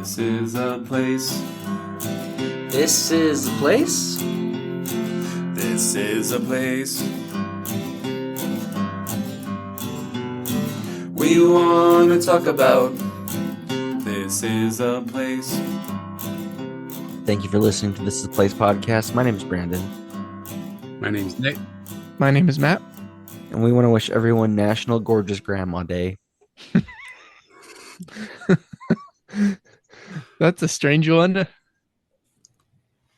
This is a place. This is the place. This is a place. We want to talk about. This is a place. Thank you for listening to This is the Place podcast. My name is Brandon. My name's Nick. My name is Matt. And we want to wish everyone National Gorgeous Grandma Day. That's a strange one.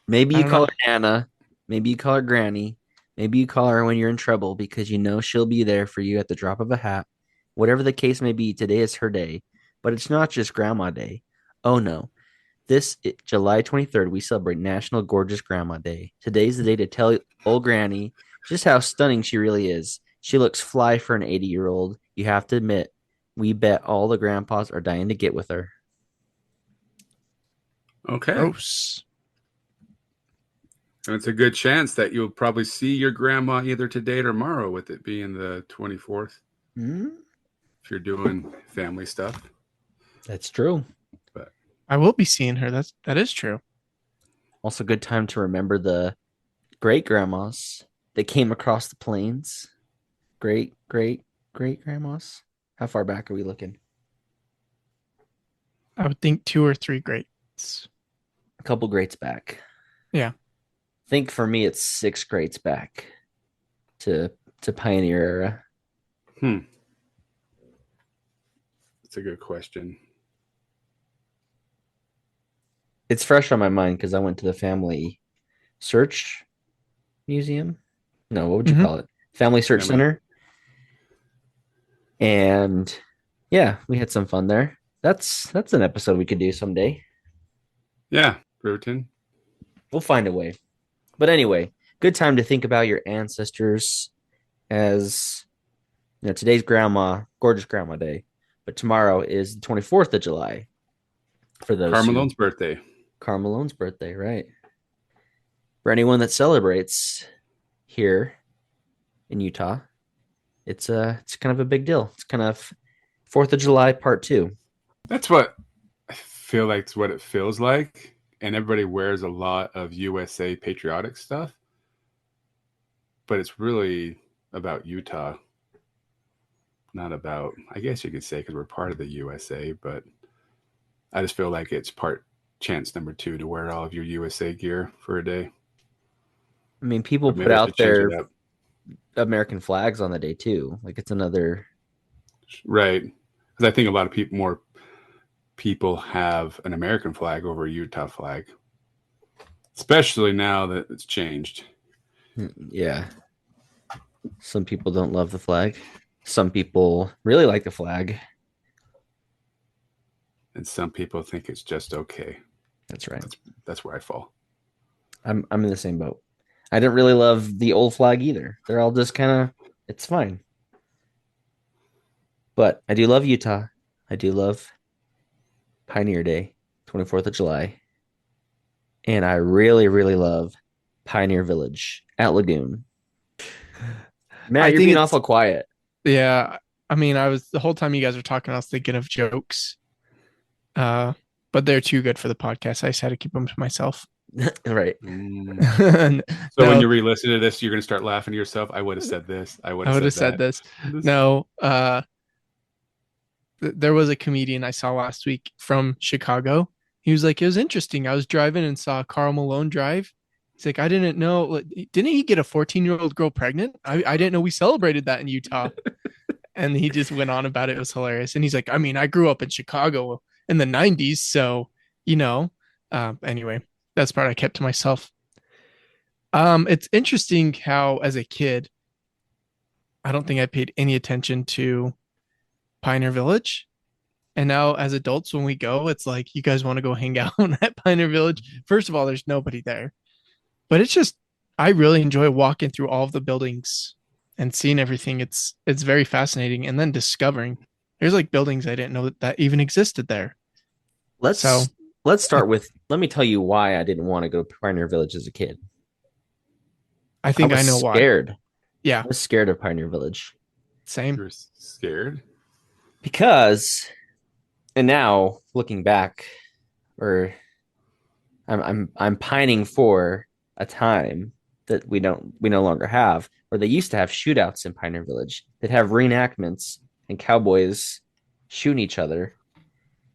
Maybe you call her Anna. Maybe you call her Granny. Maybe you call her when you're in trouble because you know she'll be there for you at the drop of a hat. Whatever the case may be, today is her day. But it's not just Grandma Day. Oh, no. July 23rd, we celebrate National Gorgeous Grandma Day. Today's the day to tell old Granny just how stunning she really is. She looks fly for an 80-year-old. You have to admit, we bet all the grandpas are dying to get with her. Okay. Gross. And it's a good chance that you'll probably see your grandma either today or tomorrow, with it being the 24th. Mm-hmm. If you're doing family stuff. That's true. But I will be seeing her. That is true. Also, good time to remember the great grandmas that came across the plains. Great grandmas. How far back are we looking? I would think 2 or 3 greats. A couple greats back. Yeah. I think for me it's 6 greats back to Pioneer era. That's a good question. It's fresh on my mind because I went to the Family Search Museum. No, what would you call it? Family Search Center. And yeah, we had some fun there. That's an episode we could do someday. Yeah, Brewerton. We'll find a way. But anyway, good time to think about your ancestors, as you know, today's Gorgeous Grandma Day, but tomorrow is the 24th of July. For those Carmelone's birthday. Carmelone's birthday, right? For anyone that celebrates here in Utah, it's kind of a big deal. It's kind of 4th of July part 2. That's what I feel like it's what it feels like. And everybody wears a lot of USA patriotic stuff. But it's really about Utah. Not about, I guess you could say, because we're part of the USA, but I just feel like it's chance number 2 to wear all of your USA gear for a day. I mean, people put out their American flags on the day too. Like it's another. Right. Because I think a lot of more people have an American flag over a Utah flag. Especially now that it's changed. Yeah. Some people don't love the flag. Some people really like the flag. And some people think it's just okay. That's right. That's where I fall. I'm in the same boat. I didn't really love the old flag either. They're all just kind of, it's fine. But I do love Utah. I do love Pioneer Day, 24th of July. And I really, really love Pioneer Village at Lagoon. Matt, you're being awful quiet. Yeah. I mean, the whole time you guys were talking, I was thinking of jokes. But they're too good for the podcast. I just had to keep them to myself. Right. So when you re-listen to this, you're going to start laughing to yourself. I would have said this. I would have said this. No. There was a comedian I saw last week from Chicago. He was like, it was interesting. I was driving and saw Karl Malone drive. He's like, I didn't know. Didn't he get a 14-year-old girl pregnant? I didn't know we celebrated that in Utah. And he just went on about it. It was hilarious. And he's like, I mean, I grew up in Chicago in the 90s. So, anyway, that's part I kept to myself. It's interesting how, as a kid, I don't think I paid any attention to Pioneer Village. And now as adults, when we go, it's like, you guys want to go hang out at Pioneer Village? First of all, there's nobody there. But it's just, I really enjoy walking through all of the buildings and seeing everything. It's very fascinating. And then discovering there's like buildings I didn't know that even existed there. Let's start with, let me tell you why I didn't want to go to Pioneer Village as a kid. I think I know scared. Why. Yeah. I was scared of Pioneer Village. Same. You're scared? Because, and now looking back, or I'm pining for a time that we no longer have, where they used to have shootouts in Pioneer Village. They'd have reenactments and cowboys shooting each other,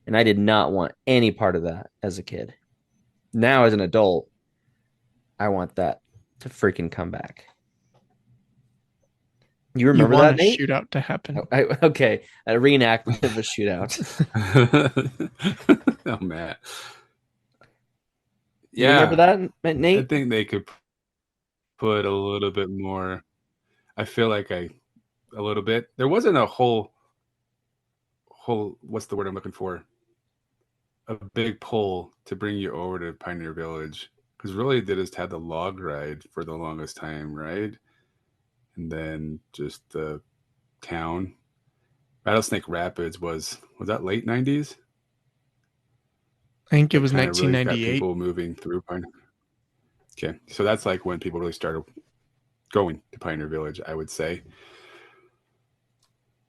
and I did not want any part of that as a kid. Now, as an adult, I want that to freaking come back. You You remember want that, a Nate? shootout to happen. Okay, a reenactment of a shootout. Oh man, You remember yeah. that, I Nate? think they could put a little bit more. I feel like a little bit. There wasn't a whole. What's the word I'm looking for? A big pull to bring you over to Pioneer Village because really they just had the log ride for the longest time, right? And then just the town. Rattlesnake Rapids was that late '90s I think it that was kind of really got 1998. people moving through Pioneer. Okay, so that's like when people really started going to Pioneer Village, I would say.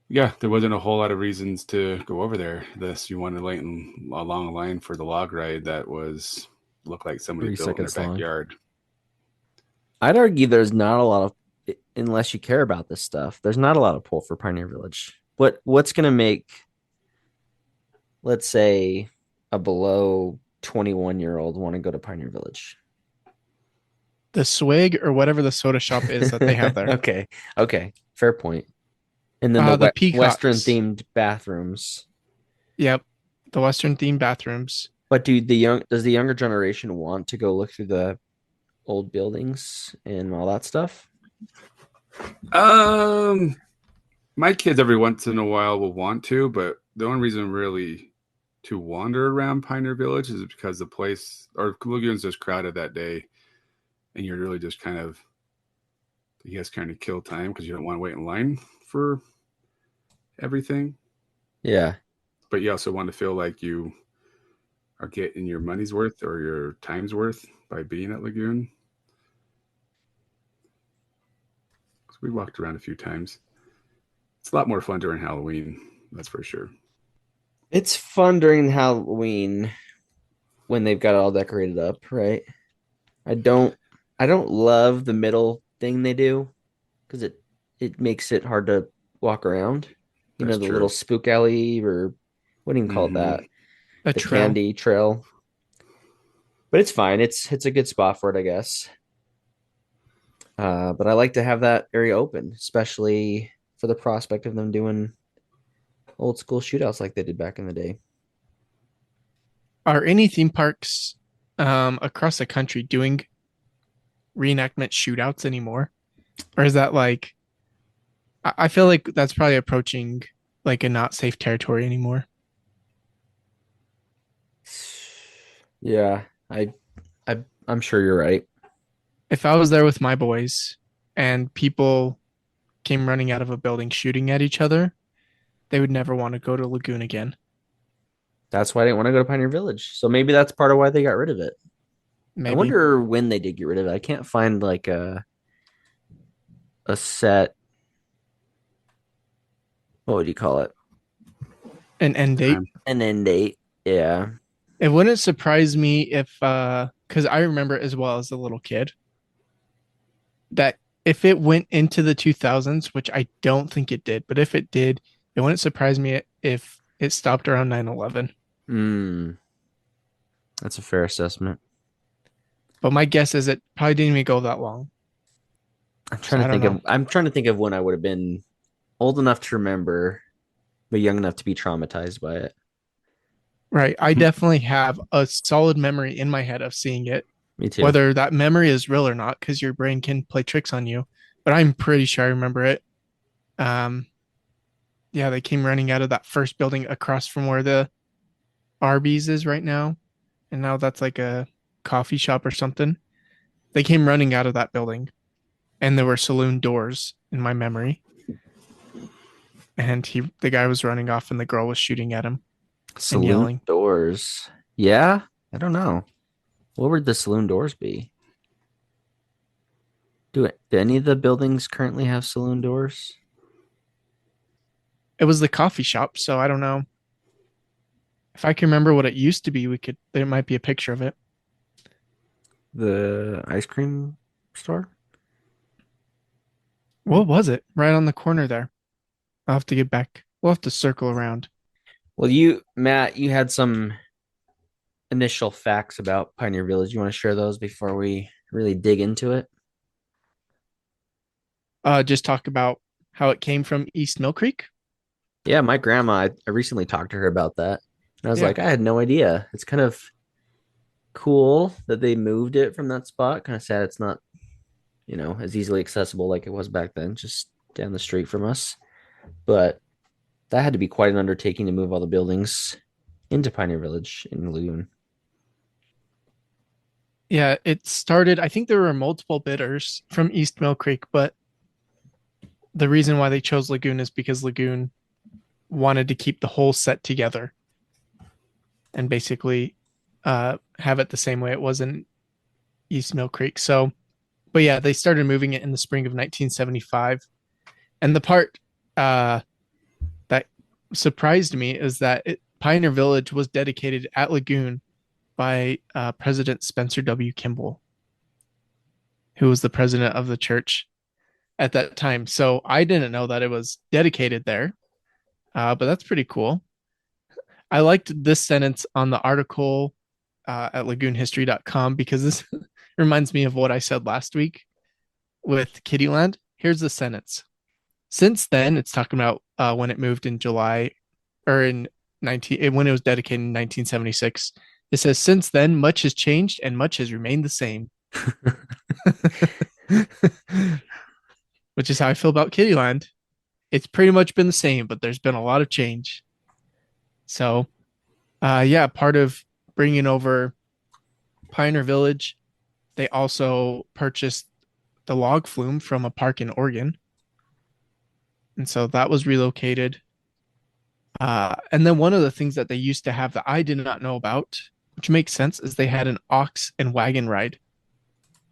Yeah, there wasn't a whole lot of reasons to go over there. This you wanted to wait in a long line for the log ride that was looked like somebody 3 built in their seconds long. backyard. I'd argue there's not a lot of, unless you care about this stuff, there's not a lot of pull for Pioneer Village. What's gonna make, let's say, a below 21-year-old want to go to Pioneer Village? The swig or whatever the soda shop is that they have there. Okay, okay, fair point. And then the The Western peacocks. themed bathrooms. Yep. The Western themed bathrooms. But does the younger generation want to go look through the old buildings and all that stuff? Um, my kids every once in a while will want to, but the only reason really to wander around Pioneer Village is because the place or Lagoon's just crowded that day, and you're really just kind of, I guess, kind of kill time because you don't want to wait in line for everything, Yeah, but you also want to feel like you are getting your money's worth or your time's worth by being at Lagoon. So we walked around a few times. It's a lot more fun during Halloween, that's for sure. it's fun during Halloween when they've got it all decorated up, right? I don't I don't love the middle thing they do because it makes it hard to walk around. You know, That's the little true. spook alley, or what do you call Mm-hmm. that? A The trail. candy trail. But it's fine. It's a good spot for it, I guess. But I like to have that area open, especially for the prospect of them doing old school shootouts like they did back in the day. Are any theme parks across the country doing reenactment shootouts anymore? Or is that like I feel like that's probably approaching like a not safe territory anymore. Yeah, I'm sure you're right. If I was there with my boys and people came running out of a building shooting at each other, they would never want to go to Lagoon again. That's why I didn't want to go to Pioneer Village. So maybe that's part of why they got rid of it. I Maybe. wonder when they did get rid of it. I can't find like a set. What would you call it? An end date. Time. An end date. Yeah. It wouldn't surprise me if because I remember as well as a little kid that if it went into the 2000s, which I don't think it did, but if it did, it wouldn't surprise me if it stopped around 9/11. Hmm. That's a fair assessment. But my guess is it probably didn't even go that long. So I don't know. I'm trying to think of when I would have been old enough to remember, but young enough to be traumatized by it. Right. I definitely have a solid memory in my head of seeing it, Me too. whether that memory is real or not, because your brain can play tricks on you. But I'm pretty sure I remember it. Um, yeah, they came running out of that first building across from where the Arby's is right now. And now that's like a coffee shop or something. They came running out of that building and there were saloon doors in my memory. And the guy was running off and the girl was shooting at him and Saloon yelling. doors. Yeah, I don't know. What would the saloon doors be? Do any of the buildings currently have saloon doors? It was the coffee shop, so I don't know. If I can remember what it used to be, there might be a picture of it. The ice cream store? What was it? Right on the corner there. I'll have to get back. We'll have to circle around. Well, Matt, you had some initial facts about Pioneer Village. You want to share those before we really dig into it? Just talk about how it came from East Mill Creek. Yeah, my grandma, I recently talked to her about that. And I was Yeah. like, I had no idea. It's kind of cool that they moved it from that spot. Kind of sad it's not, as easily accessible like it was back then, just down the street from us. But that had to be quite an undertaking to move all the buildings into Pioneer Village in Lagoon. Yeah, it started, I think there were multiple bidders from East Mill Creek, but the reason why they chose Lagoon is because Lagoon wanted to keep the whole set together and basically have it the same way it was in East Mill Creek. So, but yeah, they started moving it in the spring of 1975. And the part that surprised me is that Pioneer Village was dedicated at Lagoon by President Spencer W. Kimball, who was the president of the church at that time. So I didn't know that it was dedicated there, but that's pretty cool. I liked this sentence on the article at lagoonhistory.com because this reminds me of what I said last week with Kittyland. Here's the sentence. Since then, it's talking about when it moved in July or in 19 when it was dedicated in 1976. It says since then much has changed and much has remained the same. Which is how I feel about Kittyland. It's pretty much been the same, but there's been a lot of change. So, yeah, part of bringing over Pioneer Village, they also purchased the log flume from a park in Oregon. And so that was relocated. And then one of the things that they used to have that I did not know about, which makes sense, is they had an ox and wagon ride.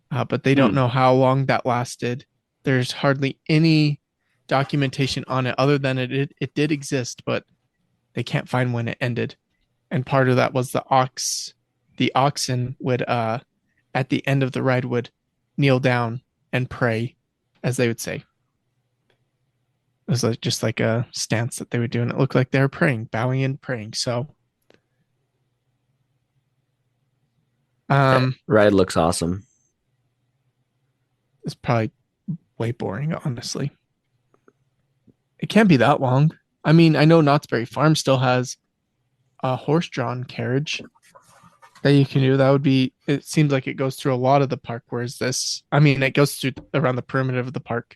But they don't know how long that lasted. There's hardly any documentation on it other than it did exist, but they can't find when it ended. And part of that was the oxen would at the end of the ride would kneel down and pray, as they would say. It was just like a stance that they would do, and it looked like they were praying, bowing and praying. So That ride looks awesome. it's probably way boring, honestly. It can't be that long. I mean, I know Knott's Berry Farm still has a horse-drawn carriage that you can do. That would be. It seems like it goes through a lot of the park. Whereas this, I mean, it goes through around the perimeter of the park.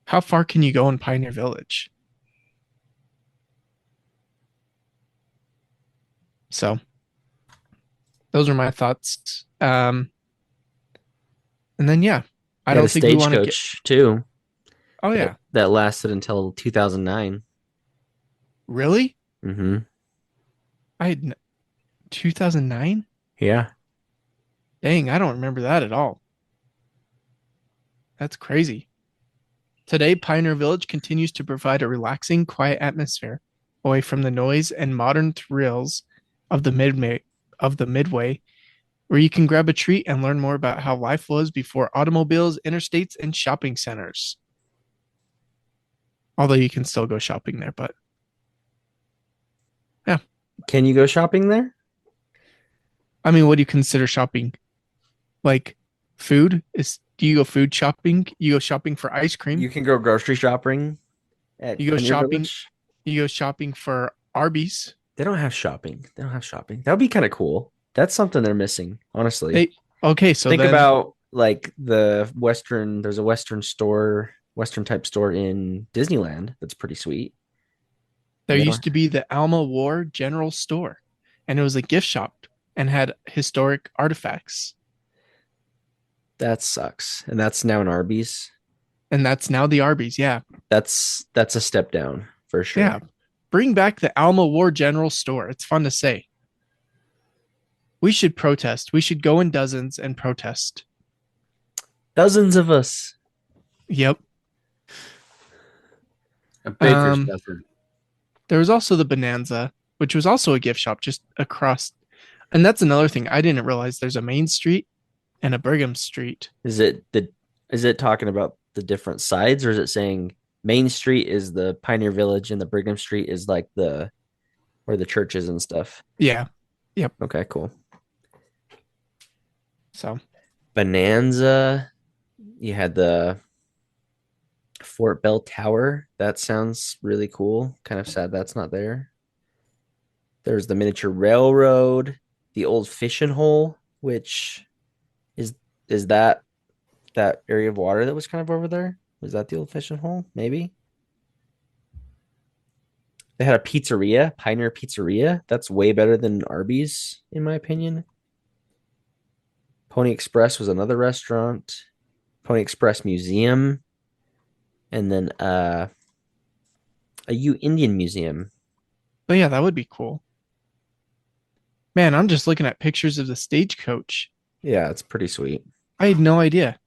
How far can you go in Pioneer Village? So, those are my thoughts. And then yeah, I They had a don't think we want to get. stagecoach too Oh that, yeah, that lasted until 2009. really? Mm-hmm. I had 2009. Yeah. Dang, I don't remember that at all. That's crazy. Today, Pioneer Village continues to provide a relaxing, quiet atmosphere away from the noise and modern thrills of the Midway, where you can grab a treat and learn more about how life was before automobiles, interstates, and shopping centers. Although you can still go shopping there, but yeah. Can you go shopping there? I mean, what do you consider shopping? Like food? Do you go food shopping? You go shopping for ice cream. You can go grocery shopping at You go Pioneer shopping. Village. You go shopping for Arby's. They don't have shopping. They don't have shopping. That would be kind of cool. That's something they're missing, honestly. They okay. So Think then about like there's a Western type store in Disneyland that's pretty sweet. there They used don't, to be the Alma War General Store, and it was a gift shop and had historic artifacts. that sucks. And that's now an Arby's. And that's now the Arby's. Yeah, That's a step down for sure. yeah. Bring back the Alma War General Store. It's fun to say. We should protest. We should go in dozens and protest. Dozens of us. Yep. A baker's dozen. There was also the Bonanza. which was also a gift shop just across. And that's another thing. I didn't realize there's a Main Street and a Brigham Street. Is it talking about the different sides, or is it saying Main Street is the Pioneer Village and the Brigham Street is like the where the church is and stuff? Yeah. Yep. Okay, cool. So Bonanza, you had the Fort Bell Tower. That sounds really cool. Kind of sad that's not there. There's the miniature railroad, the old fishing hole, which is that area of water that was kind of over there? Was that the old fishing hole? Maybe. They had a pizzeria, Pioneer Pizzeria. That's way better than Arby's, in my opinion. Pony Express was another restaurant. Pony Express Museum. And then a Indian Museum. but yeah, that would be cool. Man, I'm just looking at pictures of the stagecoach. Yeah, it's pretty sweet. I had no idea.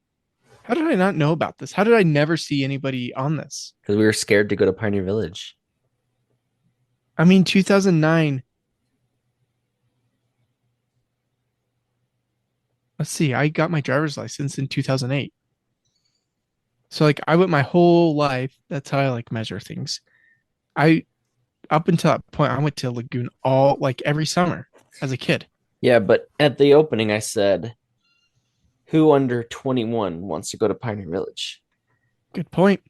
How did I not know about this? How did I never see anybody on this? Because we were scared to go to Pioneer Village. I mean, 2009. Let's see. I got my driver's license in 2008. So like I went my whole life. That's how I like measure things. I up until that point, I went to Lagoon all like every summer as a kid. Yeah, but at the opening, I said, who under 21 wants to go to Pioneer Village? Good point.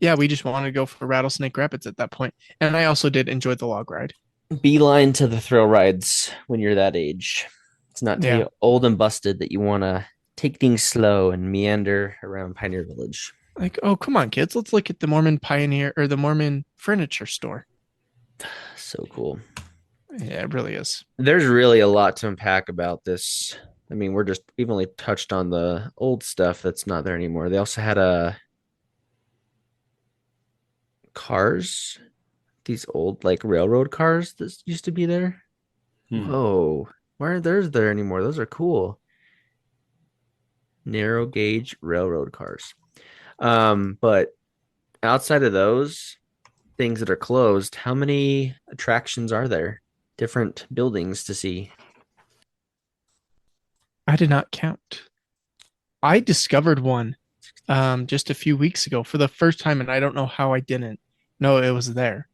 Yeah, we just wanted to go for Rattlesnake Rapids at that point. And I also did enjoy the log ride. Beeline to the thrill rides when you're that age. It's not till Yeah. you're old and busted that you want to take things slow and meander around Pioneer Village. Like, oh, come on, kids. Let's look at the Mormon Pioneer or the Mormon furniture store. So cool. Yeah, it really is. There's really a lot to unpack about this. I mean, we've only touched on the old stuff that's not there anymore. They also had cars, these old like railroad cars that used to be there. Whoa, why aren't those there anymore? Those are cool. Narrow gauge railroad cars. But outside of those things that are closed, how many attractions are there? Different buildings to see. I did not count. I discovered one just a few weeks ago for the first time, and I don't know how I didn't know it was there.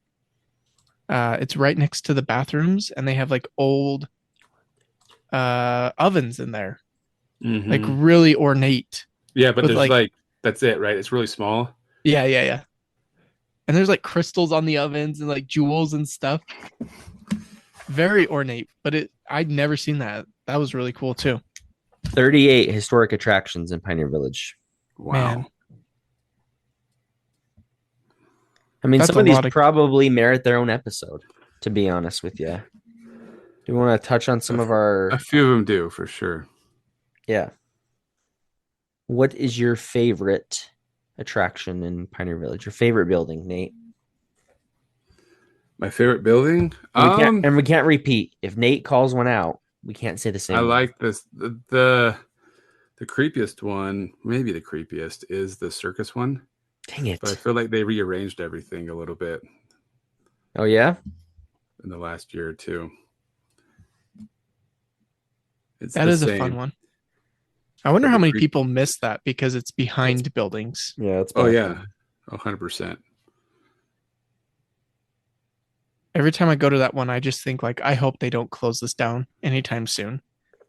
It's right next to the bathrooms, and they have like old ovens in there, like really ornate. Yeah, but with, there's like- like that's it, right? It's really small. Yeah. And there's like crystals on the ovens and like jewels and stuff. Very ornate, but I'd never seen that. That was really cool too. 38 historic attractions in Pioneer Village. Wow. Man, I mean, That's some of a these lot of- probably merit their own episode, to be honest with you. Do you want to touch on some of our... A few of them do for sure. Yeah. What is your favorite attraction in Pioneer Village? Your favorite building, Nate? My favorite building. And we can't repeat. If Nate calls one out, we can't say the same. I one. like this. The creepiest one, maybe the creepiest, is the circus one. Dang it. But I feel like they rearranged everything a little bit Oh, yeah? in the last year or two. that the is a same. fun one. I wonder But how the many creep- people miss that because it's behind buildings. Yeah, it's Oh bad. yeah, 100%. Every time I go to that one, I just think like, I hope they don't close this down anytime soon.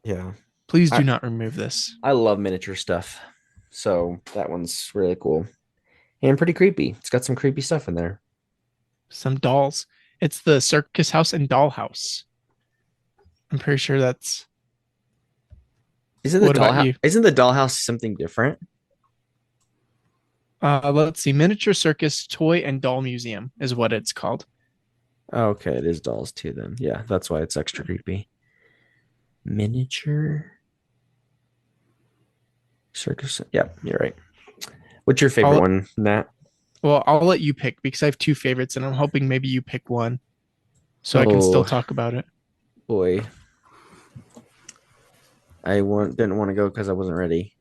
Yeah. Please do not remove this. I love miniature stuff. So that one's really cool. And pretty creepy. It's got some creepy stuff in there. Some dolls. It's the circus house and doll house. I'm pretty sure that's Isn't the What about you? dollhouse something different? let's see, miniature circus toy and doll museum is what it's called. Oh, okay, it is dolls too then. Yeah, that's why it's extra creepy. Miniature circus. Yeah, you're right. What's your favorite one, Nat? Well, I'll let you pick because I have two favorites and I'm hoping maybe you pick one so I can still Oh. talk about it. Boy. Didn't want to go because I wasn't ready.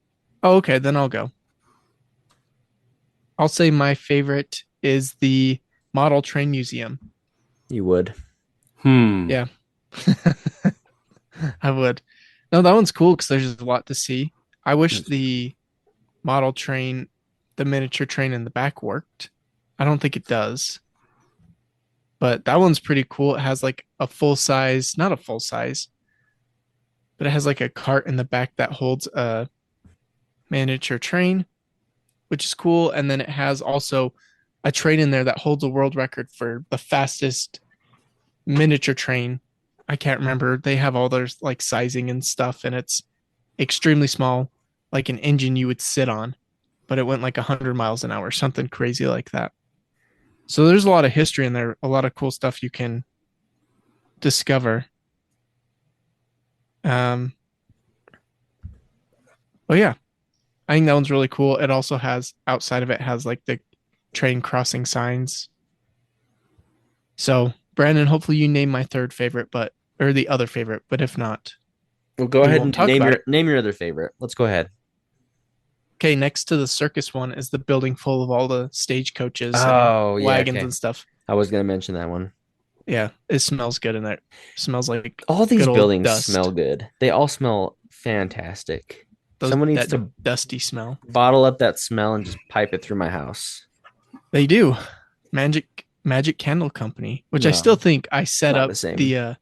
Oh, okay, then I'll go. I'll say my favorite is the model train museum. You would. Hmm. Yeah. I would. No, that one's cool because there's just a lot to see. I wish That's the model train, the miniature train in the back worked. I don't think it does, but that one's pretty cool. It has like a full size, not a full size, but it has like a cart in the back that holds a miniature train, which is cool. And then it has also a train in there that holds a world record for the fastest miniature train. I can't remember. They have all their like sizing and stuff, and it's extremely small, like an engine you would sit on, but it went like 100 miles an hour, something crazy like that. So there's a lot of history in there, a lot of cool stuff you can discover. Um, but yeah, I think that one's really cool. It also has outside of it has like the train crossing signs. So Brandon, hopefully you name my third favorite, but or the other favorite, but if not, Well, go we ahead won't and talk about it. name your other favorite. Let's go ahead. Okay, next to the circus one is the building full of all the stagecoaches and Oh, yeah, wagons okay. and stuff. I was gonna mention that one. Yeah, it smells good in there. It smells like All these good old buildings smell dust. good. They all smell fantastic. Those Someone needs that to dusty smell. bottle up that smell and just pipe it through my house. They do. Magic Candle Company, which I still No, think it's not the same.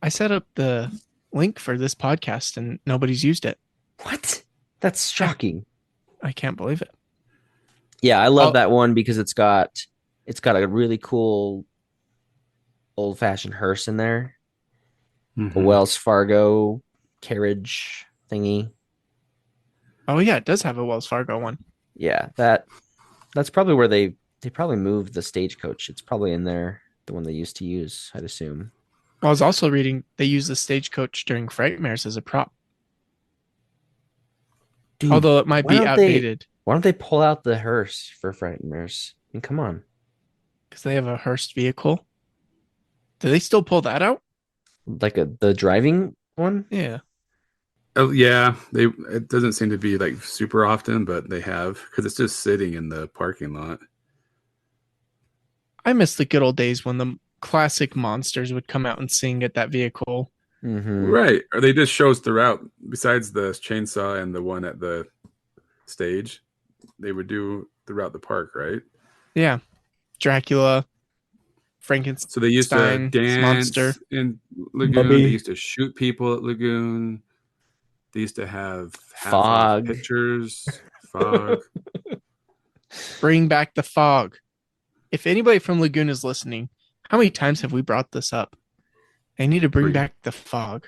I set up the link for this podcast and nobody's used it. What? That's Yeah, shocking. I can't believe it. Yeah, I love Oh, that one because it's got a really cool old fashioned hearse in there. A hmm Wells Fargo carriage thingy. oh yeah, it does have a Wells Fargo one. Yeah, that's probably where they probably moved the stagecoach. It's probably in there, the one they used to use, I'd assume. I was also reading they use the stagecoach during Frightmares as a prop, Dude, although it might why be don't they outdated why don't they pull out the hearse for Frightmares? I mean, come on. because they have a Hearst vehicle. Do they still pull that out? Like the driving one? Yeah. Oh yeah, they. It doesn't seem to be like super often, but they have because it's just sitting in the parking lot. I miss the good old days when the classic monsters would come out and sing at that vehicle. Mm-hmm. Right. Or they just shows throughout. Besides the chainsaw and the one at the stage, they would do throughout the park, right? Yeah. Dracula, So they used to Frankenstein, monster. dance in Lagoon. They Mummy. used to shoot people at Lagoon. They used to have half off Fog. pictures, fog. Bring back the fog. If anybody from Lagoon is listening, how many times have we brought this up? They need to bring Free. back the fog.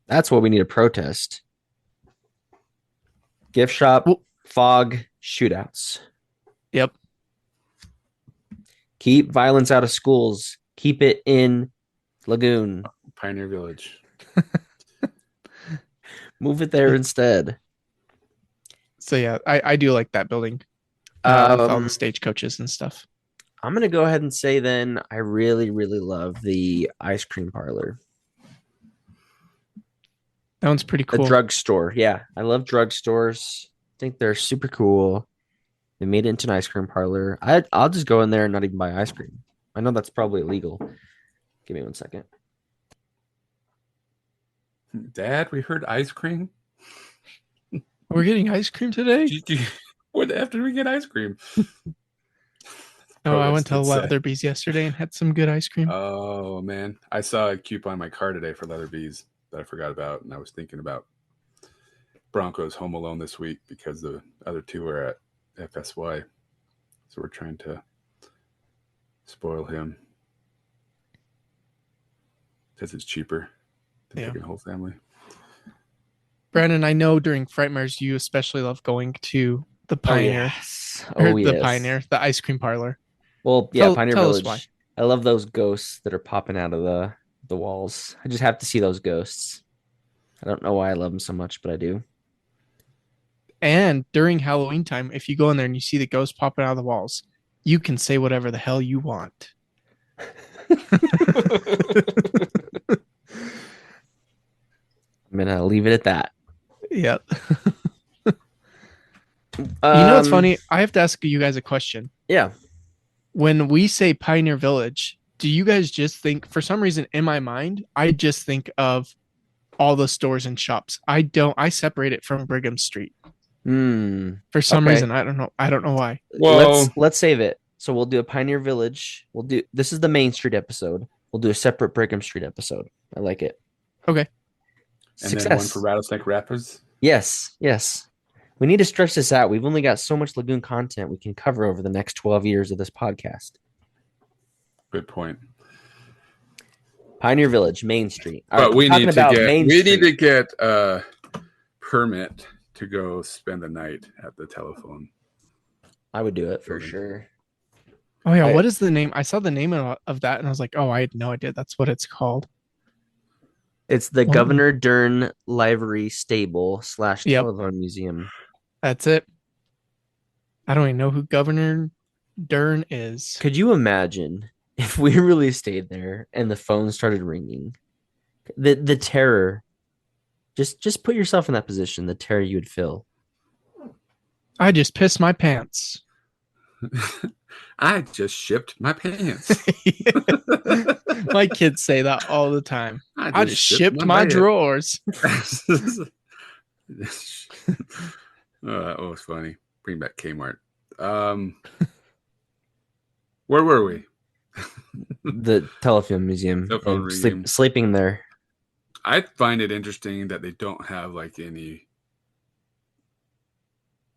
That's what we need to protest. Gift shop, Well, fog, shootouts. yep. Keep violence out of schools. Keep it in Lagoon. Pioneer Village. Move it there instead. So yeah, I do like that building with all the Um, stagecoaches and stuff. I'm gonna go ahead and say then I really, really love the ice cream parlor. That one's pretty The cool. drugstore. Yeah, I love drugstores. I think they're super cool. They made it into an ice cream parlor. I'll just go in there and not even buy ice cream. I know that's probably illegal. Give me 1 second. Dad, we heard ice cream. We're getting ice cream today? When after we get ice cream? Oh, I went to Let's say. Leatherby's yesterday and had some good ice cream. Oh man, I saw a coupon on my car today for Leatherbees that I forgot about, and I was thinking about Broncos Home Alone this week because the other two are at FSY, so we're trying to spoil him because it's cheaper than Yeah. taking a whole family. Brandon, I know during Frightmares you especially love going to the Oh Pioneer yes. or Oh the yes. Pioneer, the ice cream parlor. Well, yeah, Pioneer Tell us Village. why. I love those ghosts that are popping out of the walls. I just have to see those ghosts. I don't know why I love them so much, but I do. And during Halloween time, if you go in there and you see the ghost popping out of the walls, you can say whatever the hell you want. I'm gonna leave it at that. Yep. You know what's Um, funny? I have to ask you guys a question. yeah. When we say Pioneer Village, do you guys just think, for some reason in my mind, I just think of all the stores and shops. I separate it from Brigham Street. For some Okay. reason. I don't know why. Well, Let's save it. So we'll do a Pioneer Village. This is the Main Street episode. We'll do a separate Brigham Street episode. I like it. Okay. and then one for Success. Rattlesnake Rapids. Yes. We need to stretch this out. We've only got so much Lagoon content we can cover over the next 12 years of this podcast. Good point. Pioneer Village, Main Street. All But right, we need to Street. get a permit to go spend the night at the telephone. I would do it for sure. Oh yeah, I- what is the name? I saw the name of that and I was like, oh, I had no idea that's what it's called. It's the Oh. Governor Dern Livery Stable / Yep. Telephone Museum. That's it. I don't even know who Governor Dern is. Could you imagine if we really stayed there and the phone started ringing? The terror. Just put yourself in that position. The terror you would feel. I just pissed my pants. I just shipped my pants. My kids say that all the time. I just shipped my bed. drawers. Oh, that was funny. Bring back Kmart. Where were we? The telephone museum. Telephone and museum. Sleeping there. I find it interesting that they don't have like any,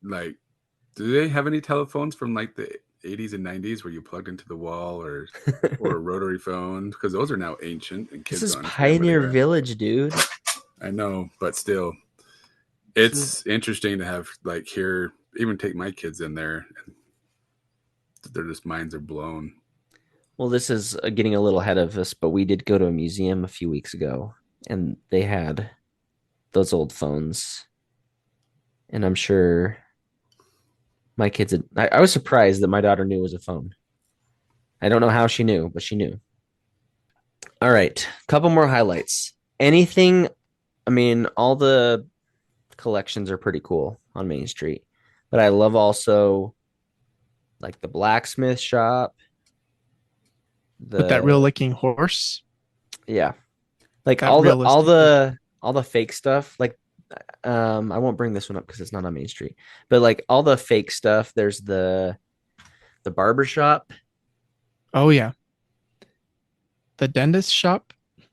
like, do they have any telephones from like the 80s and 90s where you plugged into the wall or rotary phones? Because those are now ancient and kids This is don't understand where Pioneer they're at. Village, dude. I know, but still, it's interesting to have like here, even take my kids in there, and their just minds are blown. Well, this is getting a little ahead of us, but we did go to a museum a few weeks ago, and they had those old phones. And I'm sure my kids I was surprised that my daughter knew it was a phone. I don't know how she knew, but she knew. All right, couple more highlights. Anything, I mean, all the collections are pretty cool on Main Street, but I love also like the blacksmith shop. With that real looking horse. Yeah. Like That all realistic the fake stuff. Like I won't bring this one up because it's not on Main Street. But like all the fake stuff, there's the barber shop. Oh yeah. The dentist shop.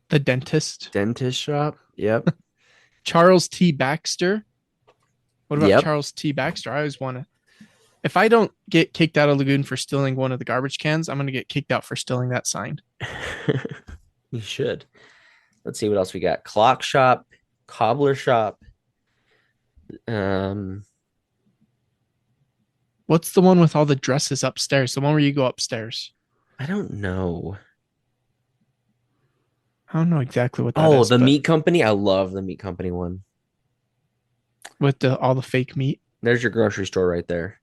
The dentist. Dentist shop. Yep. Charles T. Baxter. What about Yep. Charles T. Baxter? I always want to. If I don't get kicked out of Lagoon for stealing one of the garbage cans, I'm going to get kicked out for stealing that sign. You should. Let's see what else we got. Clock shop, cobbler shop. What's the one with all the dresses upstairs? The one where you go upstairs. I don't know. I don't know exactly what that is. The but meat company. I love the meat company one. with all the fake meat. There's your grocery store right there.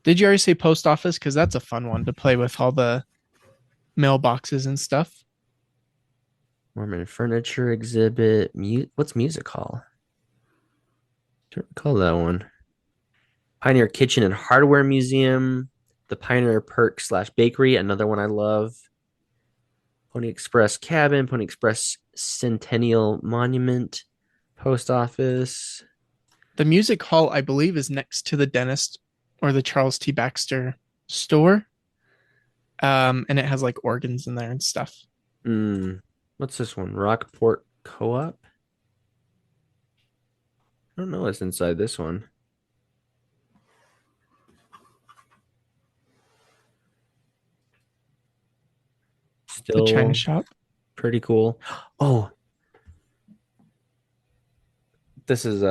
Did you already say post office? Because that's a fun one to play with all the mailboxes and stuff. Mormon furniture exhibit. What's music hall? Don't recall that one. Pioneer Kitchen and Hardware Museum. The Pioneer Perk / Bakery. Another one I love. Pony Express Cabin. Pony Express Centennial Monument. Post office. The music hall, I believe, is next to the dentist or the Charles T. Baxter store. And it has like organs in there and stuff. What's this one? Rockport Co-op? I don't know what's inside this one. Still The China shop. pretty cool. Oh, this is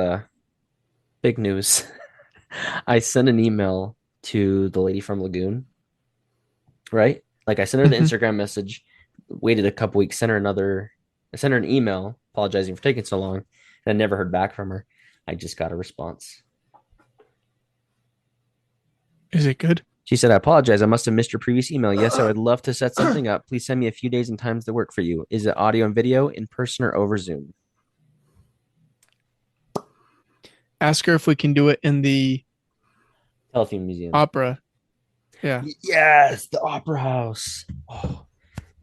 big news. I sent an email to the lady from Lagoon, right? Like I sent her the Mhm. Instagram message, waited a couple weeks, I sent her an email apologizing for taking so long, and I never heard back from her. I just got a response. Is it good? She said, I apologize. I must have missed your previous email. Yes, I would love to set something up. Please send me a few days and times that work for you. Is it audio and video, in person, or over Zoom? Ask her if we can do it in the Telephone Museum. opera. Yeah. Yes, the Opera House. Oh,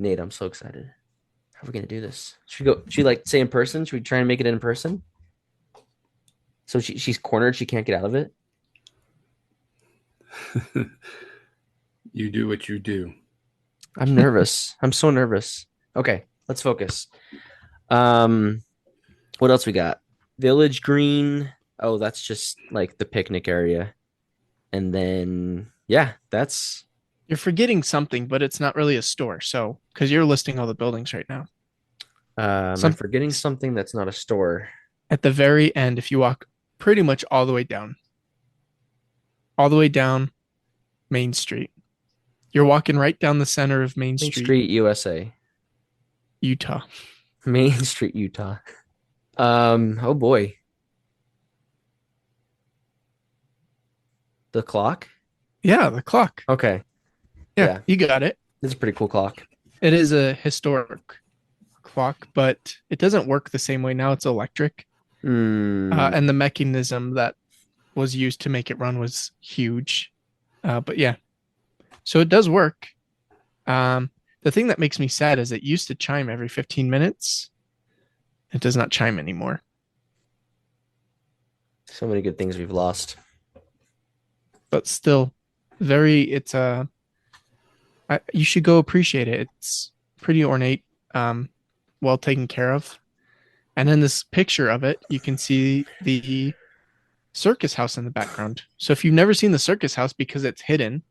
Nate, I'm so excited. How are we gonna do this? Should we go? Should we like say in person? Should we try and make it in person? So she's cornered. She can't get out of it. You do what you do. I'm nervous. I'm so nervous. Okay, let's focus. What else we got? Village Green. Oh, that's just like the picnic area. And then yeah, that's You're forgetting something, but it's not really a store. So, because you're listing all the buildings right now. I'm Some forgetting something that's not a store. at the very end, if you walk pretty much all the way down Main Street, you're walking right down the center of Main Main Street, Street, USA. Utah. Main Street, Utah. Oh boy. The clock? Yeah, the clock. Okay. Yeah, Yeah. you got it. It's a pretty cool clock. It is a historic clock, but it doesn't work the same way now. It's electric. Mm, And the mechanism that was used to make it run was huge. But yeah, so it does work. The thing that makes me sad is it used to chime every 15 minutes. It does not chime anymore. so many good things we've lost. But still, it's you should go appreciate it. It's pretty ornate, well taken care of. And in this picture of it, you can see the circus house in the background. So if you've never seen the circus house because it's hidden,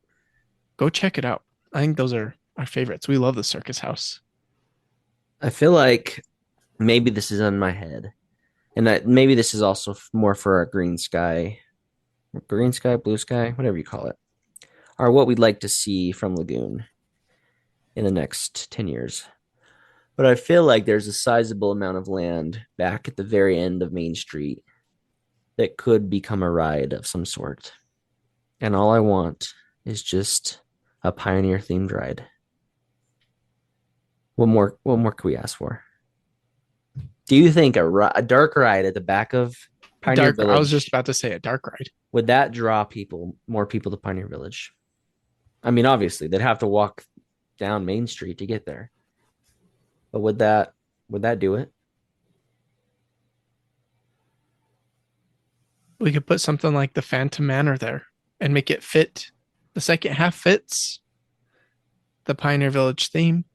go check it out. I think those are our favorites. We love the circus house. I feel like maybe this is in my head. And that maybe this is also more for our green sky, blue sky, whatever you call it, or what we'd like to see from Lagoon in the next 10 years. But I feel like there's a sizable amount of land back at the very end of Main Street that could become a ride of some sort. And all I want is just a Pioneer themed ride. What more could we ask for? Do you think a dark ride at the back of Pioneer Village? I was just about to say a dark ride. Would that draw more people to Pioneer Village? I mean, obviously, they'd have to walk down Main Street to get there. But would that do it? We could put something like the Phantom Manor there and make it fit. The second half fits the Pioneer Village theme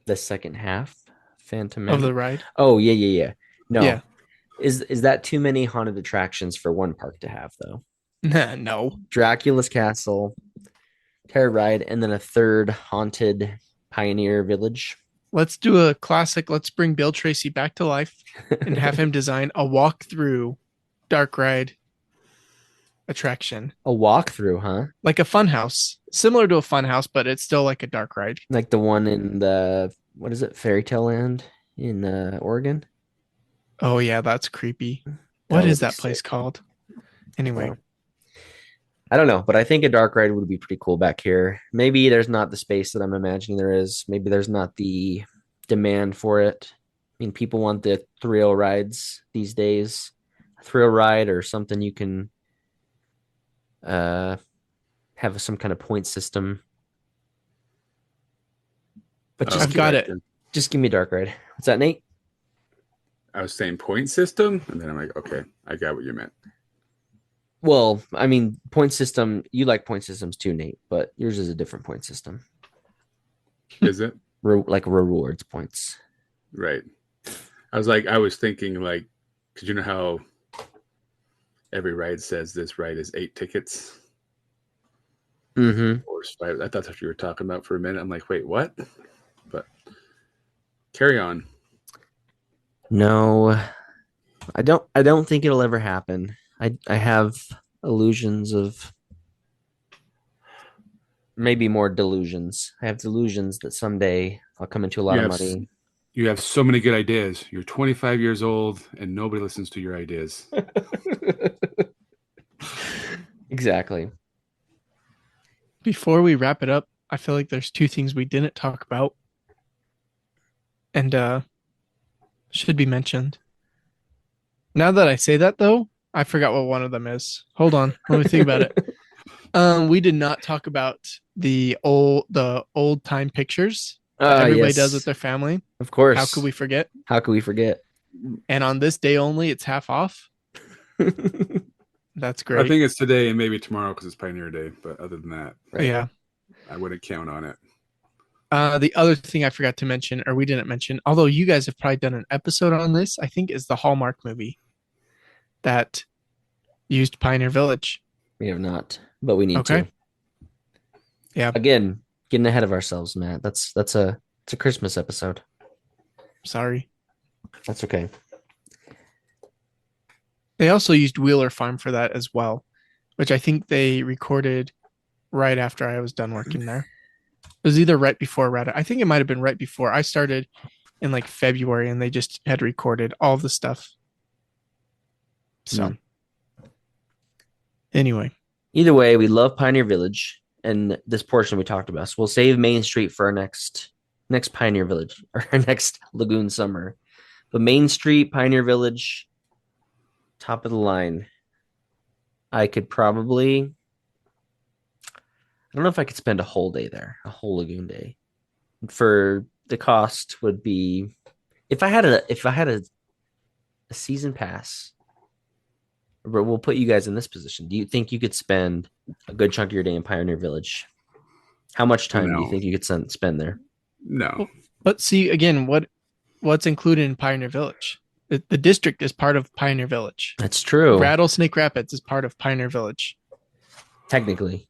The second half, Phantom of Manor? the ride. Oh, yeah. No. Yeah. Is that too many haunted attractions for one park to have, though? No. Dracula's Castle, Terror Ride, and then a third haunted Pioneer Village. Let's do a classic. Let's bring Bill Tracy back to life and have him design a walk-through dark ride attraction. A walkthrough, huh? Like a fun house. Similar to a fun house, but it's still like a dark ride. Like the one in what is it, Fairy Tale Land in Oregon? Oh, yeah, that's creepy. That What would is be that place sick. called? Anyway, Well, I don't know, but I think a dark ride would be pretty cool back here. Maybe there's not the space that I'm imagining there is. Maybe there's not the demand for it. I mean, people want the thrill rides these days. A thrill ride or something you can have some kind of point system. But just I've got it. Just give me a dark ride. What's that, Nate? I was saying point system, and then I'm like, okay, I got what you meant. Well, I mean, point system, you like point systems too, Nate, but yours is a different point system. Is it? Like rewards points. Right. I was thinking like, because you know how every ride says this ride is 8 tickets Mm-hmm. or 5. I thought that's what you were talking about for a minute. I'm like, wait, what? But carry on. No, I don't think it'll ever happen. I have illusions of maybe more delusions. I have delusions that someday I'll come into a lot of money. You have so many good ideas. You're 25 years old and nobody listens to your ideas. Exactly. Before we wrap it up, I feel like there's 2 things we didn't talk about and should be mentioned. Now that I say that, though, I forgot what one of them is. Hold on, let me think about it. We did not talk about the old time pictures that everybody Yes. does with their family. Of course. How could we forget? How could we forget? And on this day only, it's half off. That's I great. think it's today and maybe tomorrow because it's Pioneer Day. But other than that, Right. Yeah. I wouldn't count on it. The other thing I forgot to mention, or we didn't mention, although you guys have probably done an episode on this, I think is the Hallmark movie that used Pioneer Village. We have not, but we need Okay. to. Yeah. Again, getting ahead of ourselves, Matt. It's a Christmas episode. Sorry. That's okay. They also used Wheeler Farm for that as well, which I think they recorded right after I was done working there. It was either right before or right. I think it might have been right before. I started in like February and they just had recorded all the stuff. So anyway. Either way, we love Pioneer Village and this portion we talked about. So we'll save Main Street for our next Pioneer Village or our next Lagoon summer. But Main Street, Pioneer Village, top of the line. I could probably, I don't know if I could spend a whole day there, a whole Lagoon day. For the cost would be, if I had a season pass, but we'll put you guys in this position. Do you think you could spend a good chunk of your day in Pioneer Village? How much time do you No. think you could spend there? No. But see, again, what's included in Pioneer Village? The district is part of Pioneer Village. That's true. Rattlesnake Rapids is part of Pioneer Village. Technically.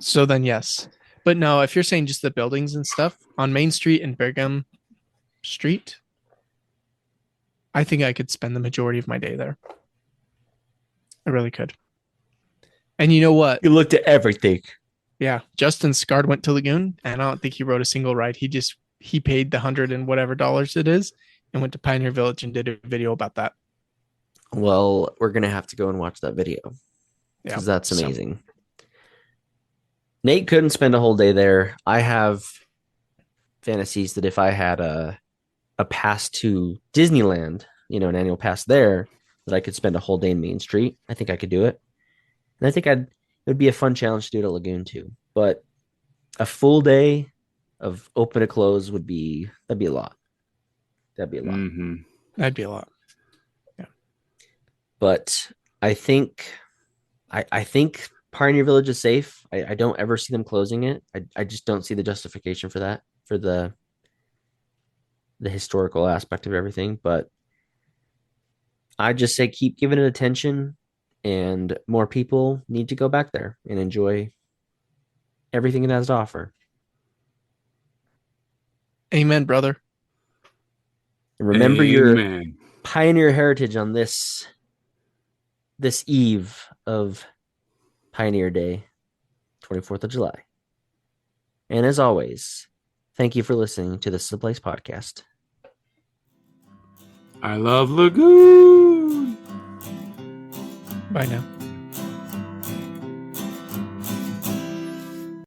So then, yes. But no, if you're saying just the buildings and stuff on Main Street and Brigham Street, I think I could spend the majority of my day there. I really could. And you know what? You looked at everything. Yeah. Justin Scard went to Lagoon, and I don't think he rode a single ride. He paid the $100 and whatever dollars it is and went to Pioneer Village and did a video about that. Well, we're going to have to go and watch that video Yeah. because that's amazing. Nate couldn't spend a whole day there. I have fantasies that if I had a pass to Disneyland, an annual pass there, that I could spend a whole day in Main Street. I think I could do it. And I think it would be a fun challenge to do it at Lagoon too. But a full day of open to close that'd be a lot. That'd be a lot. Mm-hmm. That'd be a lot. Yeah. But I think Pioneer Village is safe. I don't ever see them closing it. I just don't see the justification for that, for the historical aspect of everything. But I just say keep giving it attention, and more people need to go back there and enjoy everything it has to offer. Amen, brother. And remember your Amen. Pioneer heritage on this eve of Pioneer Day, 24th of July. And as always, thank you for listening to the This Is the Place podcast. I love Lagoon. Bye now.